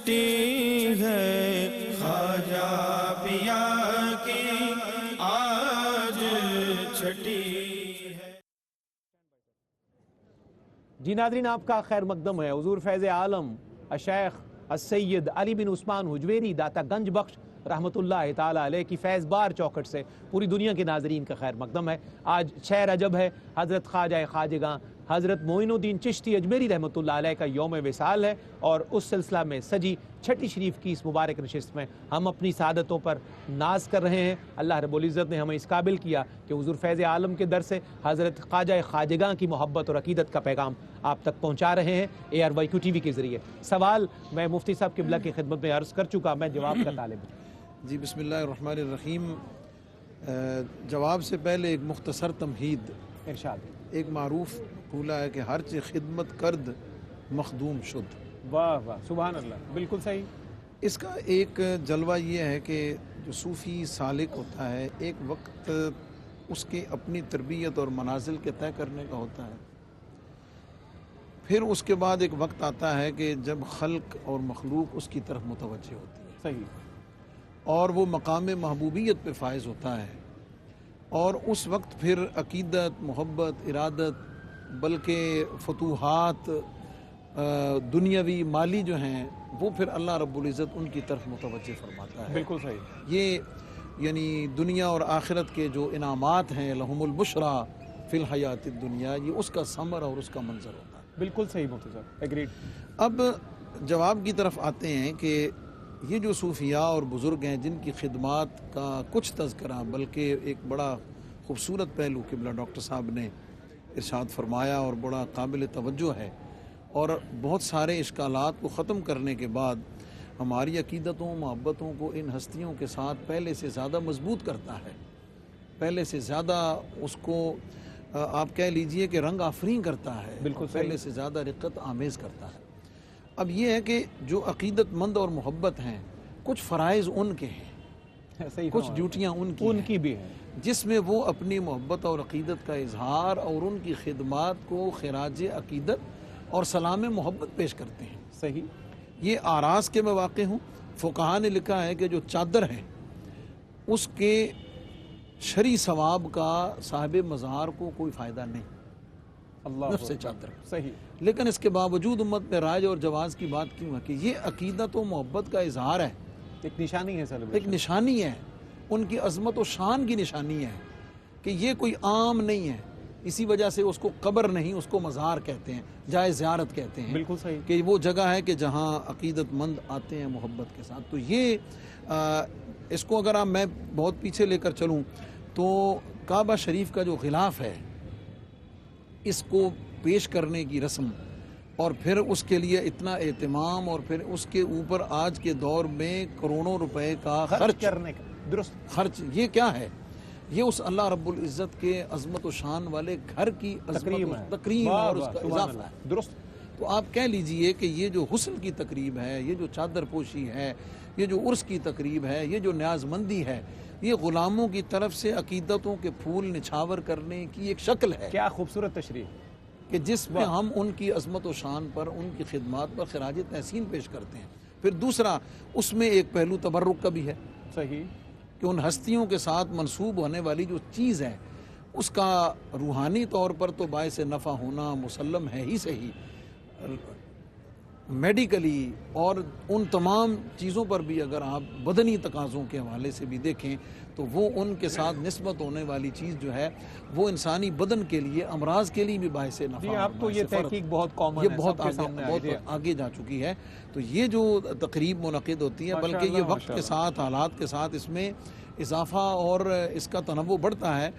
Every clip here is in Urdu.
چھٹی ہے خواجہ پیا کی آج چھٹی ہے۔ جی ناظرین، آپ کا خیر مقدم ہے۔ حضور فیض عالم الشیخ السید علی بن عثمان حجویری داتا گنج بخش رحمۃ اللہ تعالیٰ علیہ کی فیض بار چوکھٹ سے پوری دنیا کے ناظرین کا خیر مقدم ہے۔ آج 6 رجب ہے، حضرت خواجہ خواجگاں حضرت معین الدین چشتی اجمیری رحمۃ اللہ علیہ کا یوم وصال ہے، اور اس سلسلہ میں سجی چھٹی شریف کی اس مبارک نشست میں ہم اپنی سعادتوں پر ناز کر رہے ہیں۔ اللہ رب العزت نے ہمیں اس قابل کیا کہ حضور فیض عالم کے در سے حضرت خواجہ خواجگاں کی محبت اور عقیدت کا پیغام آپ تک پہنچا رہے ہیں ARYQ TV کے ذریعے۔ سوال میں مفتی صاحب قبلہ کی خدمت میں عرض کر چکا، میں جواب کا طالب ہوں۔ جی بسم اللہ الرحمن الرحیم۔ جواب سے پہلے ایک مختصر تمہید۔ ارشاد۔ ایک معروف پھولا ہے کہ ہر چیز خدمت کرد مخدوم شد۔ واہ واہ، سبحان اللہ، بالکل صحیح۔ اس کا ایک جلوہ یہ ہے کہ جو صوفی سالک ہوتا ہے، ایک وقت اس کے اپنی تربیت اور منازل کے طے کرنے کا ہوتا ہے، پھر اس کے بعد ایک وقت آتا ہے کہ جب خلق اور مخلوق اس کی طرف متوجہ ہوتی ہے، صحیح، اور وہ مقام محبوبیت پہ فائز ہوتا ہے، اور اس وقت پھر عقیدت، محبت، ارادت، بلکہ فتوحات دنیاوی مالی جو ہیں وہ پھر اللہ رب العزت ان کی طرف متوجہ فرماتا ہے۔ بالکل صحیح۔ یہ یعنی دنیا اور آخرت کے جو انعامات ہیں، لہم البشرا فی الحیات الدنیا، یہ اس کا ثمر اور اس کا منظر ہوتا ہے۔ بالکل صحیح مفتی صاحب، ایگریڈ۔ اب جواب کی طرف آتے ہیں کہ یہ جو صوفیاء اور بزرگ ہیں جن کی خدمات کا کچھ تذکرہ، بلکہ ایک بڑا خوبصورت پہلو قبلہ ڈاکٹر صاحب نے ارشاد فرمایا اور بڑا قابل توجہ ہے، اور بہت سارے اشکالات کو ختم کرنے کے بعد ہماری عقیدتوں، محبتوں کو ان ہستیوں کے ساتھ پہلے سے زیادہ مضبوط کرتا ہے، پہلے سے زیادہ اس کو آپ کہہ لیجئے کہ رنگ آفرین کرتا ہے، بالکل پہلے سے زیادہ رقت آمیز کرتا ہے۔ اب یہ ہے کہ جو عقیدت مند اور محبت ہیں، کچھ فرائض ان کے ہیں، کچھ ڈیوٹیاں ان کی بھی ہیں، جس میں وہ اپنی محبت اور عقیدت کا اظہار اور ان کی خدمات کو خراج عقیدت اور سلام محبت پیش کرتے ہیں۔ صحیح۔ یہ آراز کے مواقع ہوں، فقہاء نے لکھا ہے کہ جو چادر ہے اس کے شرعی ثواب کا صاحب مزار کو کوئی فائدہ نہیں، اللہ نفس چادر۔ صحیح، لیکن اس کے باوجود امت میں رائج اور جواز کی بات کیوں ہے کہ یہ عقیدت و محبت کا اظہار ہے، ایک نشانی ہے سر، ایک نشانی ہے، ان کی عظمت و شان کی نشانی ہے کہ یہ کوئی عام نہیں ہے۔ اسی وجہ سے اس کو قبر نہیں، اس کو مزار کہتے ہیں، جائے زیارت کہتے ہیں، بالکل صحیح، کہ وہ جگہ ہے کہ جہاں عقیدت مند آتے ہیں محبت کے ساتھ۔ تو یہ اس کو اگر میں بہت پیچھے لے کر چلوں تو کعبہ شریف کا جو غلاف ہے، اس کو پیش کرنے کی رسم، اور پھر اس کے لیے اتنا اہتمام، اور پھر اس کے اوپر آج کے دور میں کروڑوں روپے کا خرچ کرنے کا درست خرچ، یہ کیا ہے؟ یہ اس اللہ رب العزت کے عظمت و شان والے گھر کی تکریم اور اس کا اضافہ ہے، درست۔ تو آپ کہہ لیجئے کہ یہ جو حسن کی تقریب ہے، یہ جو چادر پوشی ہے، یہ جو عرس کی تقریب ہے، یہ جو نیاز مندی ہے، یہ غلاموں کی طرف سے عقیدتوں کے پھول نچھاور کرنے کی ایک شکل ہے، کیا خوبصورت تشریح کہ جس میں ہم ان کی عظمت و شان پر، ان کی خدمات پر خراج تحسین پیش کرتے ہیں۔ پھر دوسرا، اس میں ایک پہلو تبرک کا بھی ہے، صحیح، کہ ان ہستیوں کے ساتھ منسوب ہونے والی جو چیز ہے اس کا روحانی طور پر تو باعث نفع ہونا مسلم ہے ہی صحیح، میڈیکلی اور ان تمام چیزوں پر بھی اگر آپ بدنی تقاضوں کے حوالے سے بھی دیکھیں تو وہ ان کے ساتھ نسبت ہونے والی چیز جو ہے وہ انسانی بدن کے لیے، امراض کے لیے بھی باعث نفع، جی اب تو یہ تحقیق بہت کامن یہ ہے، بہت سب کے سامنے آئی ہے۔ آگے جا چکی ہے۔ تو یہ جو تقریب منعقد ہوتی ہے، بلکہ یہ وقت کے ساتھ، حالات کے ساتھ اس میں اضافہ اور اس کا تنوع بڑھتا ہے۔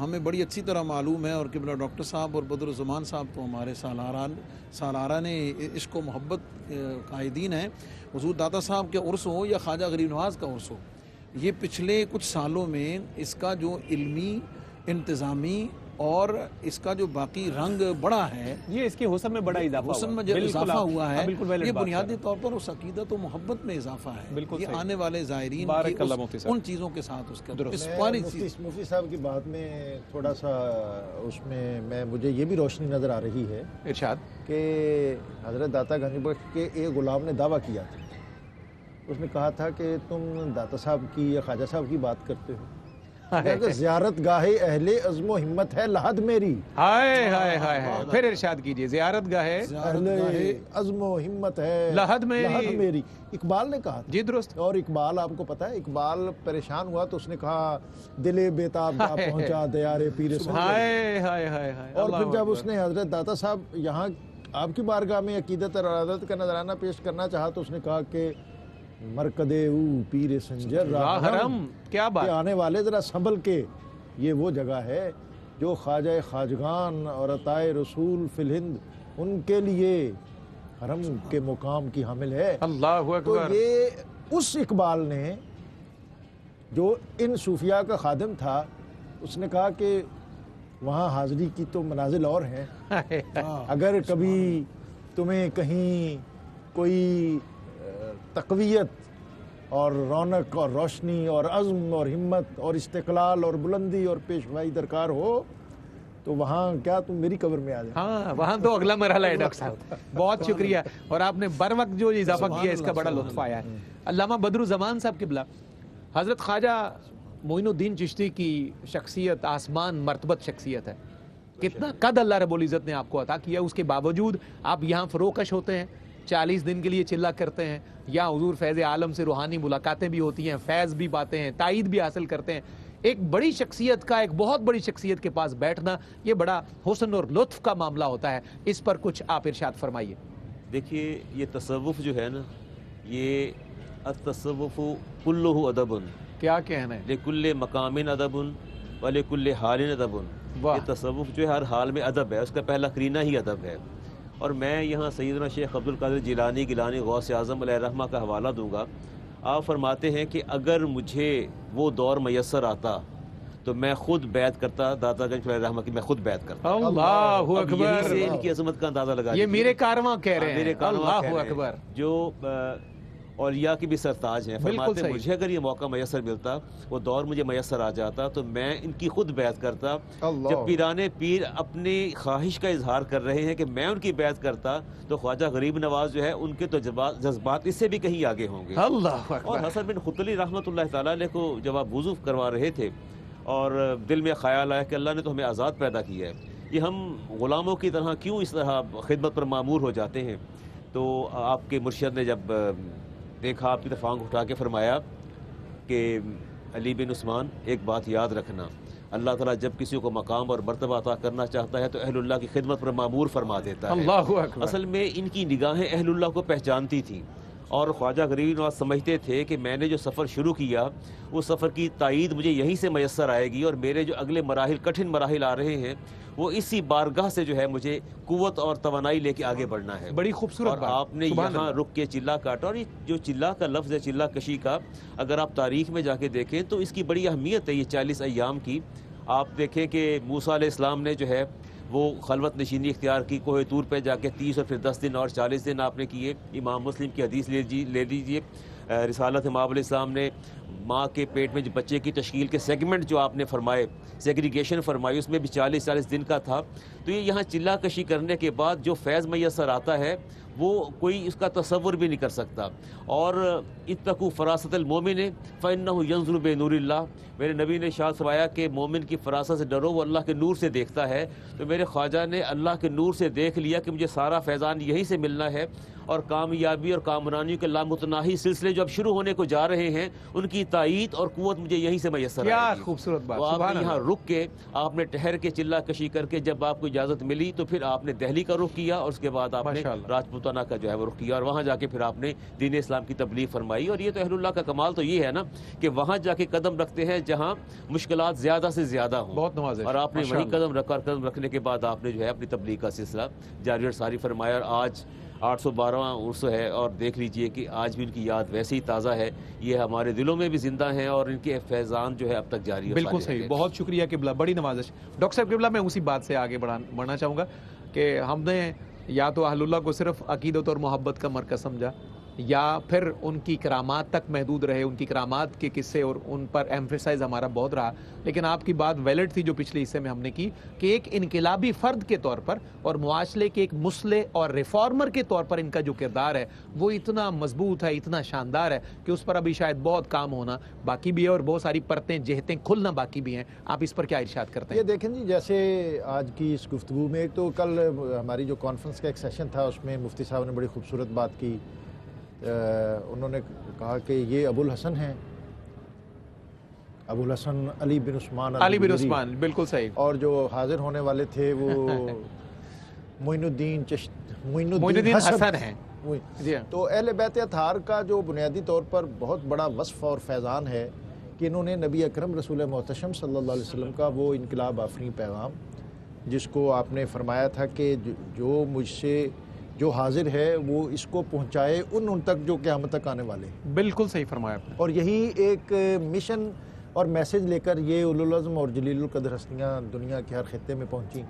ہمیں بڑی اچھی طرح معلوم ہے، اور قبلہ ڈاکٹر صاحب اور بدر الزمان صاحب تو ہمارے سالاران عشق و محبت قائدین ہیں۔ حضور داتا صاحب کے عرس ہو یا خواجہ غریب نواز کا عرس ہو، یہ پچھلے کچھ سالوں میں اس کا جو علمی، انتظامی اور اس کا جو باقی رنگ بڑا ہے، یہ اس کے حسن میں بڑا اضافہ حسن میں جو اضافہ ہوا ہے، یہ بنیادی طور پر اس عقیدت و محبت میں اضافہ ہے۔ یہ آنے والے زائرین کی ان چیزوں کے ساتھ اس کا مفتی صاحب کی بات میں تھوڑا سا اس میں مجھے یہ بھی روشنی نظر آ رہی ہے، ارشاد، کہ حضرت داتا گنج بخش کے ایک غلام نے دعویٰ کیا تھا اس نے کہا تھا کہ تم داتا صاحب کی یا خواجہ صاحب کی بات کرتے ہو، کہ زیارت گاہ اہل عزم و ہمت ہے لحد میری. ہائے ہائے ہائے ہائے، پھر ارشاد کیجئے. زیارت گاہ اہل عزم و ہمت ہے لحد میری. اقبال نے کہا تھا. جی درست. اور اقبال آپ کو پتہ ہے، اقبال پریشان ہوا تو اس نے کہا دل بیتاب کا پہنچا دیار پیر سنجر. ہائے ہائے ہائے ہائے. اور پھر جب اس نے حضرت داتا صاحب یہاں آپ کی بارگاہ میں عقیدت اور ارادت کا نذرانہ پیش کرنا چاہا تو اس نے کہا کہ مرکد او پیر سنجر راہ حرم. کیا بات. آنے والے ذرا سنبھل کے، یہ وہ جگہ ہے جو خواجہ خواجگان اور عطائے رسول فی الہند ان کے لیے حرم کے مقام کی حامل ہے. اللہ تو اکبر. یہ اس اقبال نے جو ان صوفیاء کا خادم تھا، اس نے کہا کہ وہاں حاضری کی تو منازل اور ہیں. اگر کبھی تمہیں کہیں کوئی تقویت اور رونق اور روشنی اور عزم اور ہمت اور استقلال اور بلندی اور پیشوائی درکار ہو تو وہاں کیا تم میری قبر میں آ جائے. ہاں وہاں تو اگلا مرحلہ ہے ڈاکٹر صاحب. بہت شکریہ، اور آپ نے بر وقت جو اضافہ کیا اس کا بڑا لطف آیا ہے. علامہ بدرالزمان صاحب قبلہ، حضرت خواجہ معین الدین چشتی کی شخصیت آسمان مرتبت شخصیت ہے. کتنا قد اللہ رب العزت نے آپ کو عطا کیا، اس کے باوجود آپ یہاں فروکش ہوتے ہیں، 40 دن کے لیے چلا کرتے ہیں، یا حضور فیض عالم سے روحانی ملاقاتیں بھی ہوتی ہیں، فیض بھی پاتے ہیں، تائید بھی حاصل کرتے ہیں. ایک بڑی شخصیت کا، ایک بہت بڑی شخصیت کے پاس بیٹھنا یہ بڑا حسن اور لطف کا معاملہ ہوتا ہے. اس پر کچھ آپ ارشاد فرمائیے. دیکھیے یہ تصوف جو ہے نا، یہ التصوف کلہ ادب، کیا کہنا ہے. لکل مقام ادب ولکل حال ادب. یہ تصوف جو ہے ہر حال میں ادب ہے، اس کا پہلا قرینہ ہی ادب ہے. اور میں یہاں سیدنا شیخ عبدالقادر جیلانی گیلانی غوث اعظم علیہ الرحمہ کا حوالہ دوں گا. آپ فرماتے ہیں کہ اگر مجھے وہ دور میسر آتا تو میں خود بیعت کرتا داتا گنج علیہ الرحمہ کی، میں خود بیعت کرتا. اللہ اکبر. یہیں سے ان کی عظمت کا اندازہ لگا. یہ میرے کارواں کہہ رہے ہیں. اللہ اکبر. جو اولیاء کی بھی سرتاج ہیں، فرماتے ہیں مجھے اگر یہ موقع میسر ملتا، وہ دور مجھے میسر آ جاتا تو میں ان کی خود بیعت کرتا. جب پیران پیر اپنی خواہش کا اظہار کر رہے ہیں کہ میں ان کی بیعت کرتا، تو خواجہ غریب نواز جو ہے ان کے تو جذبات اس سے بھی کہیں آگے ہوں گے. اللہ اکبر. اور حسن بن خطلی رحمۃ اللہ تعالیٰ علیہ کو جب آپ وضو کروا رہے تھے اور دل میں خیال آیا کہ اللہ نے تو ہمیں آزاد پیدا کیا ہے، یہ ہم غلاموں کی طرح کیوں اس طرح خدمت پر معمور ہو جاتے ہیں. تو آپ کے مرشد نے جب دیکھا، آپ کی طرف آنکھ اٹھا کے فرمایا کہ علی بن عثمان ایک بات یاد رکھنا، اللہ تعالیٰ جب کسی کو مقام اور مرتبہ عطا کرنا چاہتا ہے تو اہل اللہ کی خدمت پر معمور فرما دیتا ہے. اللہ اکبر. اصل میں ان کی نگاہیں اہل اللہ کو پہچانتی تھیں، اور خواجہ غریب نواز سمجھتے تھے کہ میں نے جو سفر شروع کیا وہ سفر کی تائید مجھے یہیں سے میسر آئے گی، اور میرے جو اگلے مراحل کٹھن مراحل آ رہے ہیں وہ اسی بارگاہ سے جو ہے مجھے قوت اور توانائی لے کے آگے بڑھنا ہے. بڑی خوبصورت اور بات. آپ نے یہاں رک کے چلا کاٹا. اور یہ جو چلا کا لفظ ہے، چلا کشی کا، اگر آپ تاریخ میں جا کے دیکھیں تو اس کی بڑی اہمیت ہے. یہ 40 ایام کی آپ دیکھیں کہ موسیٰ علیہ السلام نے جو ہے وہ خلوت نشینی اختیار کی، کوہ طور پہ جا کے 30 اور پھر 10 دن اور 40 دن آپ نے کیے. امام مسلم کی حدیث لے لیجیے. رسالت امام علیہ السلام نے ماں کے پیٹ میں جو بچے کی تشکیل کے سیگمنٹ جو آپ نے فرمائے، سیگریگیشن فرمائی، اس میں بھی 40 دن کا تھا. تو یہ یہاں چلا کشی کرنے کے بعد جو فیض میسر آتا ہے وہ کوئی اس کا تصور بھی نہیں کر سکتا. اور اتقوا فراست المومن فإنہ ینظر بنور اللہ، میرے نبی نے ارشاد فرمایا کہ مومن کی فراست سے ڈرو، وہ اللہ کے نور سے دیکھتا ہے. تو میرے خواجہ نے اللہ کے نور سے دیکھ لیا کہ مجھے سارا فیضان یہیں سے ملنا ہے، اور کامیابی اور کامرانی کے لامتناہی سلسلے جو اب شروع ہونے کو جا رہے ہیں ان کی تائید اور قوت مجھے یہیں سے میسر آئے گی. کیا خوبصورت بات. آپ نے یہاں رک کے، آپ نے ٹھہر کے چلا کشی کر کے جب آپ کو اجازت ملی تو پھر آپ نے دہلی کا رخ کیا، اور اس کے بعد آپ نے راجپوتانہ کا جو ہے وہ رخ کیا، اور وہاں جا کے پھر آپ نے دین اسلام کی تبلیغ فرمائی. اور یہ تو اہل اللہ کا کمال تو یہ ہے نا کہ وہاں جا کے قدم رکھتے ہیں جہاں مشکلات زیادہ سے زیادہ ہوں. بہت نوازش. اور آپ نے وہیں قدم رکھا، اور قدم رکھنے کے بعد آپ نے جو ہے اپنی تبلیغ کا سلسلہ جاری اور ساری فرمایا. اور آج 812واں عرس ہے، اور دیکھ لیجئے کہ آج بھی ان کی یاد ویسے ہی تازہ ہے. یہ ہمارے دلوں میں بھی زندہ ہیں، اور ان کے فیضان جو ہے اب تک جاری ہے. بالکل صحیح. بہت شکریہ قبلہ، بڑی نوازش. ڈاکٹر صاحب قبلہ، میں اسی بات سے آگے بڑھنا چاہوں گا کہ ہم نے یا تو اہل اللہ کو صرف عقیدت اور محبت کا مرکز سمجھا، یا پھر ان کی کرامات تک محدود رہے، ان کی کرامات کے قصے اور ان پر ایمفیسائز ہمارا بہت رہا. لیکن آپ کی بات ویلڈ تھی جو پچھلے حصے میں ہم نے کی کہ ایک انقلابی فرد کے طور پر اور معاشرے کے ایک مصلح اور ریفارمر کے طور پر ان کا جو کردار ہے وہ اتنا مضبوط ہے، اتنا شاندار ہے کہ اس پر ابھی شاید بہت کام ہونا باقی بھی ہے اور بہت ساری پرتیں جہتیں کھلنا باقی بھی ہیں. آپ اس پر کیا ارشاد کرتے ہیں؟ یہ دیکھیں جی، جیسے آج کی اس گفتگو میں، ایک تو کل ہماری جو کانفرنس کا ایک سیشن تھا اس میں مفتی صاحب نے بڑی خوبصورت بات کی. انہوں نے کہا کہ یہ ابو الحسن ہیں، ابو الحسن علی بن عثمان علی بن عثمان، بالکل صحیح. اور جو حاضر ہونے والے تھے وہ معین الدین حسن ہیں. تو اہل بیت اطہار کا جو بنیادی طور پر بہت بڑا وصف اور فیضان ہے کہ انہوں نے نبی اکرم رسول محتشم صلی اللہ علیہ وسلم کا وہ انقلاب آفریں پیغام، جس کو آپ نے فرمایا تھا کہ جو مجھ سے جو حاضر ہے وہ اس کو پہنچائے ان تک جو قیامت تک آنے والے ہیں. بالکل صحیح فرمایا آپ نے. اور یہی ایک مشن اور میسج لے کر یہ اولو العزم اور جلیل القدر ہستیاں دنیا کے ہر خطے میں پہنچیں.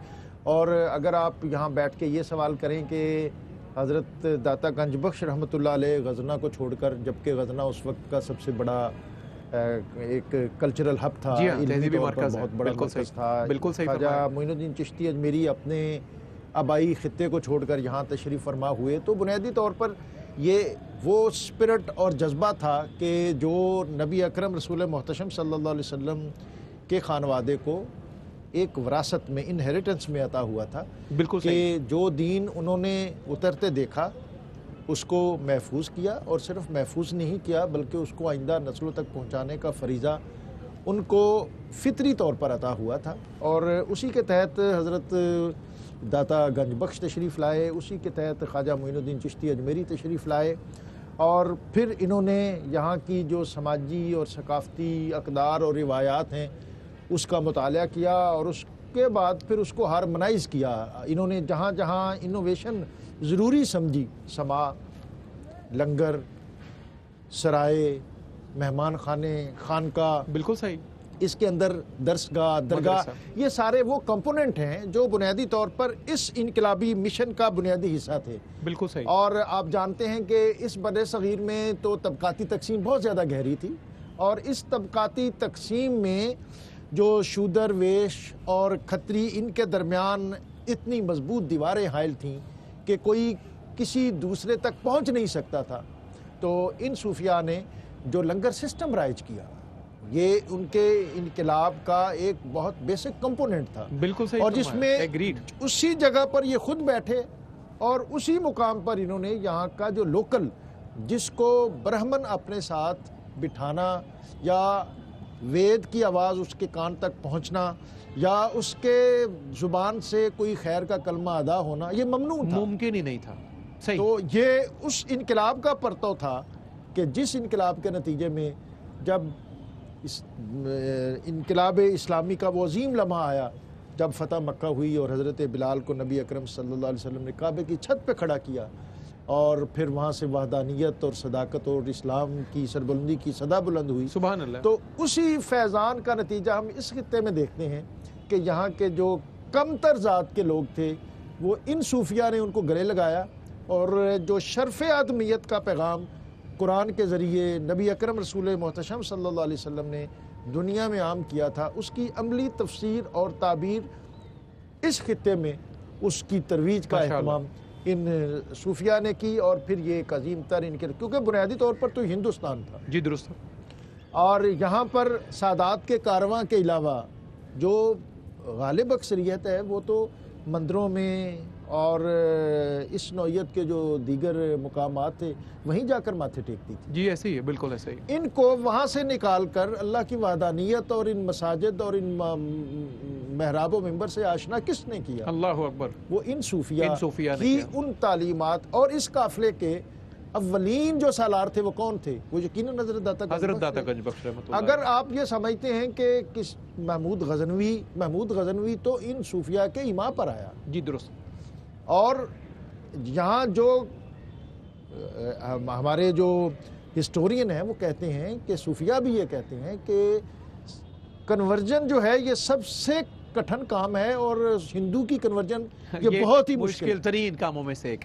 اور اگر آپ یہاں بیٹھ کے یہ سوال کریں کہ حضرت داتا گنج بخش رحمۃ اللہ علیہ غزنہ کو چھوڑ کر، جبکہ غزنہ اس وقت کا سب سے بڑا ایک کلچرل ہب تھا، تہذیبی مرکز، بہت بڑا مرکز تھا. خواجہ معین الدین چشتی اجمیری اپنے آبائی خطے کو چھوڑ کر یہاں تشریف فرما ہوئے. تو بنیادی طور پر یہ وہ اسپرٹ اور جذبہ تھا کہ جو نبی اکرم رسول محتشم صلی اللہ علیہ وسلم کے خانوادے کو ایک وراثت میں، انہیریٹنس میں عطا ہوا تھا. بالکل کہ جو دین انہوں نے اترتے دیکھا اس کو محفوظ کیا، اور صرف محفوظ نہیں کیا بلکہ اس کو آئندہ نسلوں تک پہنچانے کا فریضہ ان کو فطری طور پر عطا ہوا تھا. اور اسی کے تحت حضرت داتا گنج بخش تشریف لائے، اسی کے تحت خواجہ معین الدین چشتی اجمیری تشریف لائے، اور پھر انہوں نے یہاں کی جو سماجی اور ثقافتی اقدار اور روایات ہیں اس کا مطالعہ کیا، اور اس کے بعد پھر اس کو ہارمنائز کیا. انہوں نے جہاں جہاں انوویشن ضروری سمجھی، سما، لنگر، سرائے، مہمان خانے، خانقاہ، بالکل صحیح، اس کے اندر درسگاہ، درگاہ، یہ سارے وہ کمپوننٹ ہیں جو بنیادی طور پر اس انقلابی مشن کا بنیادی حصہ تھے. بالکل صحیح. اور آپ جانتے ہیں کہ اس بر صغیر میں تو طبقاتی تقسیم بہت زیادہ گہری تھی، اور اس طبقاتی تقسیم میں جو شودر، ویش اور کھتری، ان کے درمیان اتنی مضبوط دیواریں حائل تھیں کہ کوئی کسی دوسرے تک پہنچ نہیں سکتا تھا. تو ان صوفیاء نے جو لنگر سسٹم رائج کیا، یہ ان کے انقلاب کا ایک بہت بیسک کمپوننٹ تھا. بالکل صحیح. اور جس میں اسی جگہ پر یہ خود بیٹھے اور اسی مقام پر انہوں نے یہاں کا جو لوکل، جس کو برہمن اپنے ساتھ بٹھانا یا وید کی آواز اس کے کان تک پہنچنا یا اس کے زبان سے کوئی خیر کا کلمہ ادا ہونا، یہ ممنوع تھا، ممکن ہی نہیں تھا. صحیح. تو یہ اس انقلاب کا پرتو تھا کہ جس انقلاب کے نتیجے میں جب انقلاب اسلامی کا وہ عظیم لمحہ آیا، جب فتح مکہ ہوئی اور حضرت بلال کو نبی اکرم صلی اللہ علیہ وسلم نے کعبے کی چھت پہ کھڑا کیا، اور پھر وہاں سے وحدانیت اور صداقت اور اسلام کی سربلندی کی صدا بلند ہوئی. سبحان اللہ. تو اسی فیضان کا نتیجہ ہم اس خطے میں دیکھتے ہیں کہ یہاں کے جو کم تر ذات کے لوگ تھے وہ ان صوفیاء نے ان کو گلے لگایا، اور جو شرف آدمیت کا پیغام قرآن کے ذریعے نبی اکرم رسول محتشم صلی اللہ علیہ وسلم نے دنیا میں عام کیا تھا، اس کی عملی تفسیر اور تعبیر اس خطے میں اس کی ترویج کا اہتمام ان صوفیاء نے کی. اور پھر یہ ایک عظیم تر ان کے، کیونکہ بنیادی طور پر تو ہندوستان تھا. جی درست. اور یہاں پر سادات کے کارواں کے علاوہ جو غالب اکثریت ہے وہ تو مندروں میں اور اس نوعیت کے جو دیگر مقامات تھے وہیں جا کر ماتھے ٹیکتی تھی. جی ایسے ہی ہے، بالکل ایسے ہی. ان کو وہاں سے نکال کر اللہ کی وحدانیت اور ان مساجد اور ان محراب و منبر سے آشنا کس نے کیا؟ اللہ اکبر. وہ ان صوفیاء کی ان تعلیمات. اور اس قافلے کے اولین جو سالار تھے وہ کون تھے؟ وہ یقیناً حضرت داتا گنج بخش رحمۃ اللہ. اگر آپ یہ سمجھتے ہیں کہ محمود غزنوی تو ان صوفیاء کے امام پر آیا. جی درست. اور یہاں جو ہمارے جو ہسٹورین ہیں وہ کہتے ہیں کہ صوفیاء بھی یہ کہتے ہیں کہ کنورجن جو ہے یہ سب سے کٹھن کام ہے، اور ہندو کی کنورجن یہ بہت ہی مشکل ترین کاموں میں سے ایک.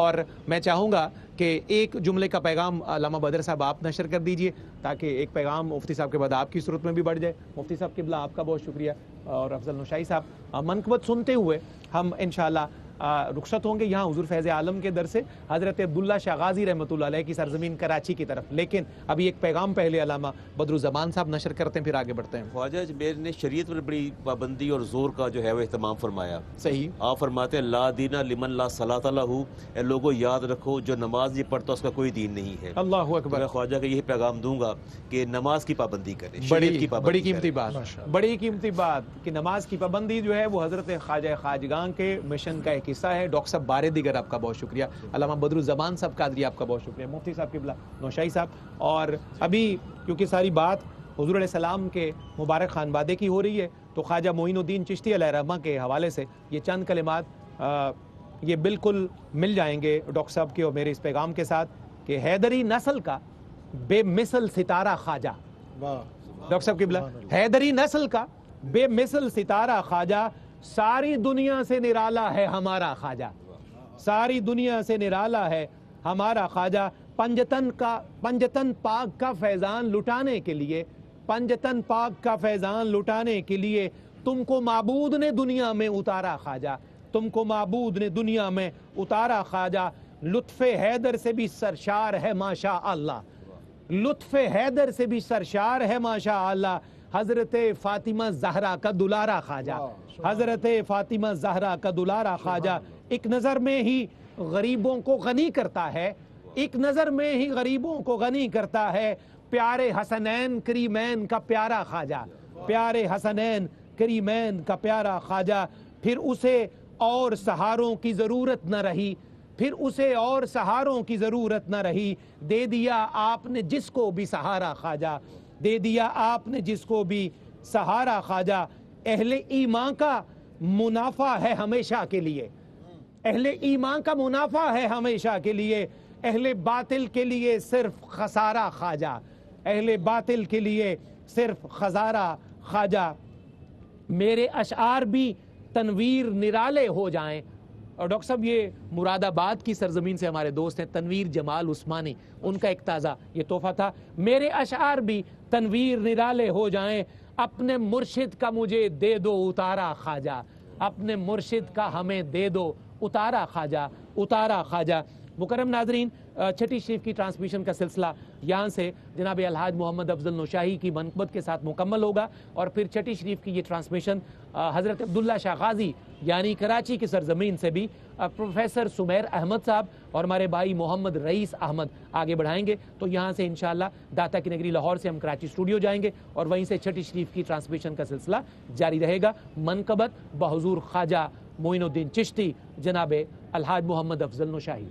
اور میں چاہوں گا کہ ایک جملے کا پیغام علامہ بدر صاحب آپ نشر کر دیجئے تاکہ ایک پیغام مفتی صاحب کے بعد آپ کی صورت میں بھی بڑھ جائے. مفتی صاحب قبلہ آپ کا بہت شکریہ, اور افضل نوشائی صاحب منقبت سنتے ہوئے ہم انشاءاللہ رخصت ہوں گے یہاں حضور فیض عالم کے در سے حضرت عبداللہ شاہ غازی رحمۃ اللہ علیہ کی سرزمین کراچی کی طرف. لیکن ابھی ایک پیغام پہلے علامہ بدرالزمان صاحب نشر کرتے ہیں, پھر آگے بڑھتے ہیں. خواجہ اجمیر نے شریعت پر بڑی پابندی اور زور کا جو ہے وہ اہتمام فرمایا. صحیح. آپ فرماتے ہیں لا دین لمن لا صلاۃ لہ, اے لوگوں یاد رکھو جو نماز نہیں پڑھتا اس کا کوئی دین نہیں ہے. اللہ اکبر. میں خواجہ کا یہی پیغام دوں گا کہ نماز کی پابندی کریں, بڑی قیمتی بات, بڑی قیمتی بات کہ نماز کی پابندی جو ہے وہ حضرت خواجہ خواجگاں کے مشن کا ایک حصہ ہے. ڈاکٹر صاحب بارے دیگر آپ کا بہت شکریہ, علامہ بدرالزمان صاحب قادری آپ کا بہت شکریہ, مفتی صاحب قبلہ نوشائی صاحب. اور ابھی کیونکہ ساری بات حضور علیہ السلام کے مبارک خانوادے کی ہو رہی ہے تو خواجہ معین الدین چشتی علیہ رحمہ کے حوالے سے یہ چند کلمات یہ بالکل مل جائیں گے ڈاکٹر صاحب کے اور میرے اس پیغام کے ساتھ کہ حیدری نسل کا بے مثل ستارہ خواجہ. ڈاکٹر صاحب قبلہ, حیدری نسل کا بے مثل ستارہ خواجہ, ساری دنیا سے نرالا ہے ہمارا خواجہ, ساری دنیا سے نرالا ہے ہمارا خواجہ. پنجتن پاک کا فیضان لٹانے کے لیے, پنجتن پاک کا فیضان لٹانے کے لیے تم کو معبود نے دنیا میں اتارا خواجہ, تم کو معبود نے دنیا میں اتارا خواجہ. لطف حیدر سے بھی سرشار ہے ماشاء اللہ, لطف حیدر سے بھی سرشار ہے ماشاء اللہ. حضرت فاطمہ زہرا کا دلارا خواجہ, حضرت فاطمہ زہرا کا دلارا خواجہ. ایک نظر میں ہی غریبوں کو غنی کرتا ہے, ایک نظر میں ہی غریبوں کو غنی کرتا ہے. پیارے حسنین کریمین کا پیارا خواجہ, پیارے حسنین کریمین کا پیارا خواجہ. پھر اسے اور سہاروں کی ضرورت نہ رہی, پھر اسے اور سہاروں کی ضرورت نہ رہی. دے دیا آپ نے جس کو بھی سہارا خواجہ, دے دیا آپ نے جس کو بھی سہارا خواجہ. اہل ایمان کا منافع ہے ہمیشہ کے لیے, اہل ایمان کا منافع ہے ہمیشہ کے لیے. اہل باطل کے لیے صرف خسارہ خواجہ, اہل باطل کے لیے صرف خسارہ خواجہ. میرے اشعار بھی تنویر نرالے ہو جائیں. اور ڈاکٹر صاحب یہ مراد آباد کی سرزمین سے ہمارے دوست ہیں تنویر جمال عثمانی, ان کا ایک تازہ یہ تحفہ تھا. میرے اشعار بھی تنویر نرالے ہو جائیں, اپنے مرشد کا مجھے دے دو اتارا خواجہ, اپنے مرشد کا ہمیں دے دو اتارا خواجہ, اتارا خواجہ. مکرم ناظرین, چھٹی شریف کی ٹرانسمیشن کا سلسلہ یہاں سے جناب الحاج محمد افضل نوشاہی کی منقبت کے ساتھ مکمل ہوگا, اور پھر چھٹی شریف کی یہ ٹرانسمیشن حضرت عبداللہ شاہ غازی یعنی کراچی کی سرزمین سے بھی پروفیسر سمیر احمد صاحب اور ہمارے بھائی محمد رئیس احمد آگے بڑھائیں گے. تو یہاں سے انشاءاللہ داتا کی نگری لاہور سے ہم کراچی اسٹوڈیو جائیں گے, اور وہیں سے چھٹی شریف کی ٹرانسمیشن کا سلسلہ جاری رہے گا. منقبت بحضور خواجہ معین الدین چشتی جناب الحاج محمد افضل نوشاہی.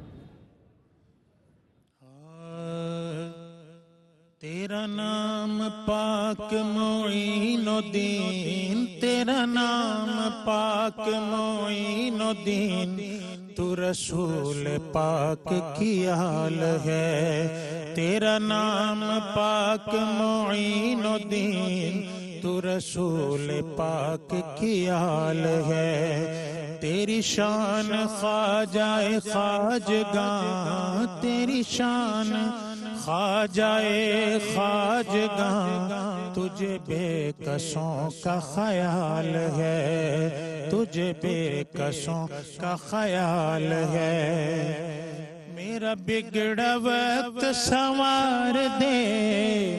تیرا نام پاک معین الدین, تیرا نام پاک معین الدین, تو رسول پاک کی آل ہے. تیرا نام پاک معین الدین, تو رسول پاک کی آل ہے. تیری شان خواجہ خواجگاں, تیری شان خواجہ خواجگاں, تجھے بے کسوں کا خیال ہے, تجھے بے کسوں کا خیال ہے. میرا بگڑا وقت سنوار دے,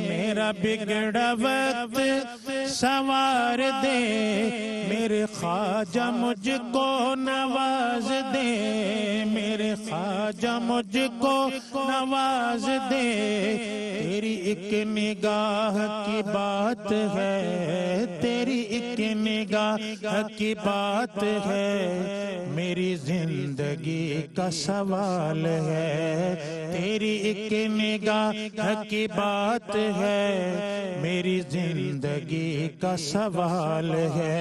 میرا بگڑا وقت سنوار دے, میرے خواجہ مجھ کو نواز دے, میرے خواجہ مجھ کو نواز دے. تیری ایک نگاہ کی بات ہے, تیری ایک نگاہ کی بات ہے, میری زندگی کا سوال ہے. تیری ایک نگاہ کی بات ہے, میری زندگی کا سوال ہے.